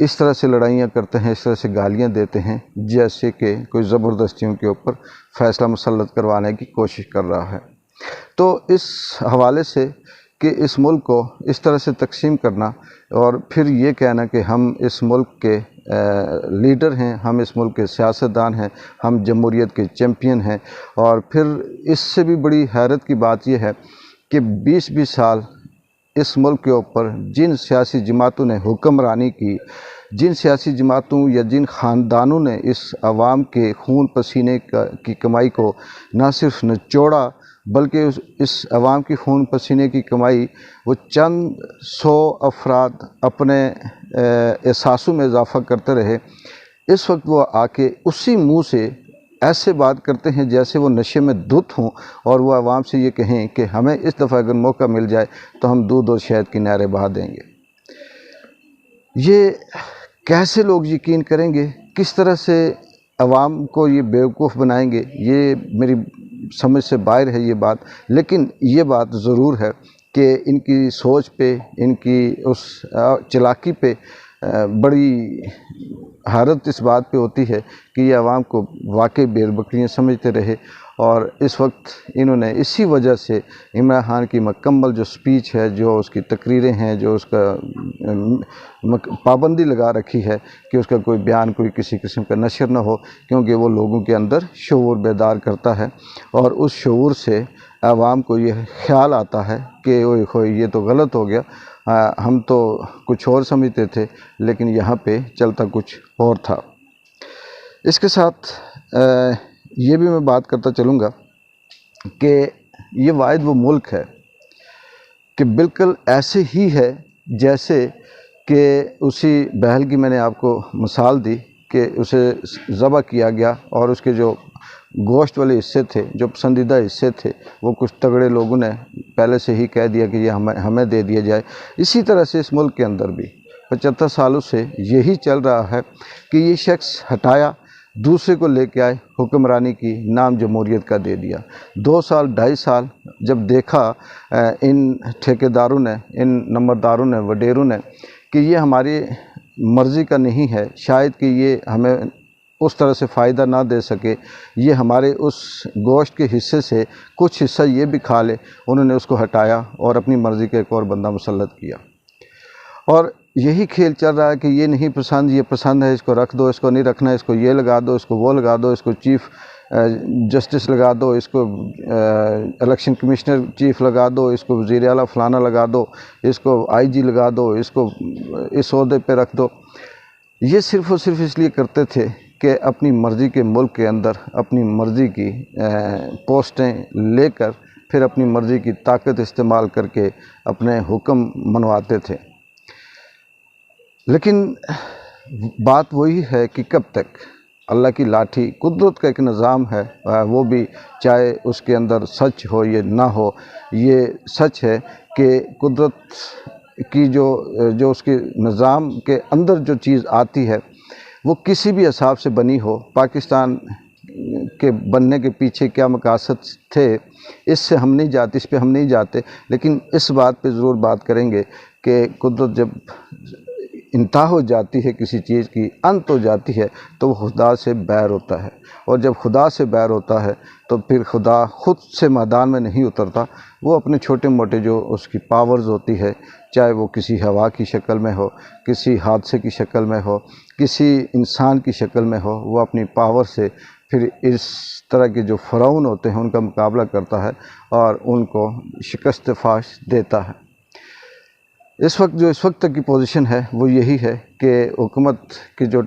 اس طرح سے لڑائیاں کرتے ہیں، اس طرح سے گالیاں دیتے ہیں جیسے کہ کوئی زبردستیوں کے اوپر فیصلہ مسلط کروانے کی کوشش کر رہا ہے۔ تو اس حوالے سے کہ اس ملک کو اس طرح سے تقسیم کرنا اور پھر یہ کہنا کہ ہم اس ملک کے لیڈر ہیں، ہم اس ملک کے سیاستدان ہیں، ہم جمہوریت کے چیمپئن ہیں، اور پھر اس سے بھی بڑی حیرت کی بات یہ ہے کہ 20 سال اس ملک کے اوپر جن سیاسی جماعتوں نے حکمرانی کی، جن سیاسی جماعتوں یا جن خاندانوں نے اس عوام کے خون پسینے کی کمائی کو نہ صرف نچوڑا بلکہ اس عوام کی خون پسینے کی کمائی وہ چند 100 افراد اپنے احساسوں میں اضافہ کرتے رہے، اس وقت وہ آ کے اسی منہ سے ایسے بات کرتے ہیں جیسے وہ نشے میں دھت ہوں، اور وہ عوام سے یہ کہیں کہ ہمیں اس دفعہ اگر موقع مل جائے تو ہم دودھ اور شہد کی نہریں بہا دیں گے۔ یہ کیسے لوگ یقین کریں گے؟ کس طرح سے عوام کو یہ بیوقوف بنائیں گے؟ یہ میری سمجھ سے باہر ہے یہ بات، لیکن یہ بات ضرور ہے کہ ان کی سوچ پہ، ان کی اس چالاکی پہ بڑی حیرت اس بات پہ ہوتی ہے کہ یہ عوام کو واقعی بیر بکریاں سمجھتے رہے، اور اس وقت انہوں نے اسی وجہ سے عمران خان کی مکمل جو سپیچ ہے، جو اس کی تقریریں ہیں، جو اس کا پابندی لگا رکھی ہے کہ اس کا کوئی بیان کوئی کسی قسم کا نشر نہ ہو، کیونکہ وہ لوگوں کے اندر شعور بیدار کرتا ہے، اور اس شعور سے عوام کو یہ خیال آتا ہے کہ اوئے ہوئے یہ تو غلط ہو گیا، ہم تو کچھ اور سمجھتے تھے لیکن یہاں پہ چلتا کچھ اور تھا۔ اس کے ساتھ یہ بھی میں بات کرتا چلوں گا کہ یہ واحد وہ ملک ہے کہ بالکل ایسے ہی ہے جیسے کہ اسی بہل کی میں نے آپ کو مثال دی کہ اسے ذبح کیا گیا، اور اس کے جو گوشت والے حصے تھے، جو پسندیدہ حصے تھے، وہ کچھ تگڑے لوگوں نے پہلے سے ہی کہہ دیا کہ یہ ہمیں دے دیا جائے۔ اسی طرح سے اس ملک کے اندر بھی 75 سالوں سے یہی چل رہا ہے کہ یہ شخص ہٹایا، دوسرے کو لے کے آئے، حکمرانی کی، نام جمہوریت کا دے دیا۔ 2 سال 2.5 سال جب دیکھا ان ٹھیکیداروں نے، ان نمبرداروں نے، وڈیروں نے کہ یہ ہماری مرضی کا نہیں ہے، شاید کہ یہ ہمیں اس طرح سے فائدہ نہ دے سکے، یہ ہمارے اس گوشت کے حصے سے کچھ حصہ یہ بھی کھا لے، انہوں نے اس کو ہٹایا اور اپنی مرضی کا ایک اور بندہ مسلط کیا۔ اور یہی کھیل چل رہا ہے کہ یہ نہیں پسند، یہ پسند ہے، اس کو رکھ دو، اس کو نہیں رکھنا، اس کو یہ لگا دو، اس کو وہ لگا دو، اس کو چیف جسٹس لگا دو، اس کو الیکشن کمشنر چیف لگا دو، اس کو وزیر اعلیٰ فلانا لگا دو، اس کو IG لگا دو، اس کو اس عہدے پہ رکھ دو۔ یہ صرف اور صرف اس لیے کرتے تھے کہ اپنی مرضی کے ملک کے اندر اپنی مرضی کی پوسٹیں لے کر پھر اپنی مرضی کی طاقت استعمال کر کے اپنے حکم منواتے تھے۔ لیکن بات وہی ہے کہ کب تک اللہ کی لاٹھی، قدرت کا ایک نظام ہے، وہ بھی چاہے اس کے اندر سچ ہو یا نہ ہو، یہ سچ ہے کہ قدرت کی جو اس کے نظام کے اندر جو چیز آتی ہے وہ کسی بھی حساب سے بنی ہو، پاکستان کے بننے کے پیچھے کیا مقاصد تھے اس سے ہم نہیں جاتے، اس پہ ہم نہیں جاتے، لیکن اس بات پہ ضرور بات کریں گے کہ قدرت جب انتہا ہو جاتی ہے کسی چیز کی، انت ہو جاتی ہے، تو وہ خدا سے بیر ہوتا ہے، اور جب خدا سے بیر ہوتا ہے تو پھر خدا خود سے میدان میں نہیں اترتا، وہ اپنے چھوٹے موٹے جو اس کی پاورز ہوتی ہے، چاہے وہ کسی ہوا کی شکل میں ہو، کسی حادثے کی شکل میں ہو، کسی انسان کی شکل میں ہو، وہ اپنی پاور سے پھر اس طرح کے جو فرعون ہوتے ہیں ان کا مقابلہ کرتا ہے اور ان کو شکست فاش دیتا ہے۔ اس وقت تک کی پوزیشن ہے وہ یہی ہے کہ حکومت کے جو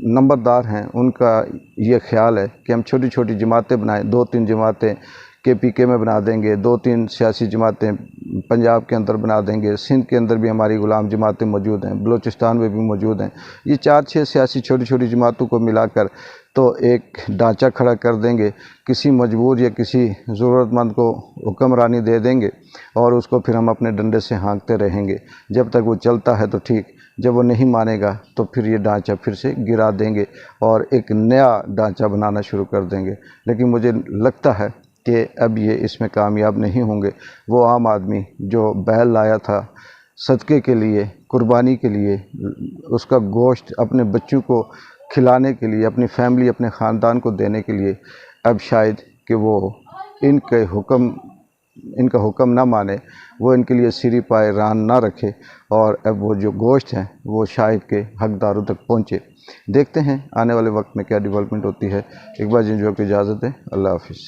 نمبردار ہیں ان کا یہ خیال ہے کہ ہم چھوٹی چھوٹی جماعتیں بنائیں، 2-3 جماعتیں KPK میں بنا دیں گے، 2-3 سیاسی جماعتیں پنجاب کے اندر بنا دیں گے، سندھ کے اندر بھی ہماری غلام جماعتیں موجود ہیں، بلوچستان میں بھی موجود ہیں، یہ 4-6 سیاسی چھوٹی چھوٹی جماعتوں کو ملا کر تو ایک ڈھانچہ کھڑا کر دیں گے، کسی مجبور یا کسی ضرورت مند کو حکمرانی دے دیں گے اور اس کو پھر ہم اپنے ڈنڈے سے ہانکتے رہیں گے، جب تک وہ چلتا ہے تو ٹھیک، جب وہ نہیں مانے گا تو پھر یہ ڈھانچہ پھر سے گرا دیں گے اور ایک نیا ڈھانچہ بنانا شروع کر دیں گے۔ لیکن مجھے لگتا ہے کہ اب یہ اس میں کامیاب نہیں ہوں گے۔ وہ عام آدمی جو بیل لایا تھا صدقے کے لیے قربانی کے لیے، اس کا گوشت اپنے بچوں کو کھلانے کے لیے، اپنی فیملی، اپنے خاندان کو دینے کے لیے اب شاید کہ وہ ان کا حکم نہ مانے، وہ ان کے لیے سری پائے ران نہ رکھے، اور اب وہ جو گوشت ہیں وہ شاید کہ حقداروں تک پہنچے۔ دیکھتے ہیں آنے والے وقت میں کیا ڈیولپمنٹ ہوتی ہے۔ اقبال جنجوعہ کو اجازت دیں، اللہ حافظ۔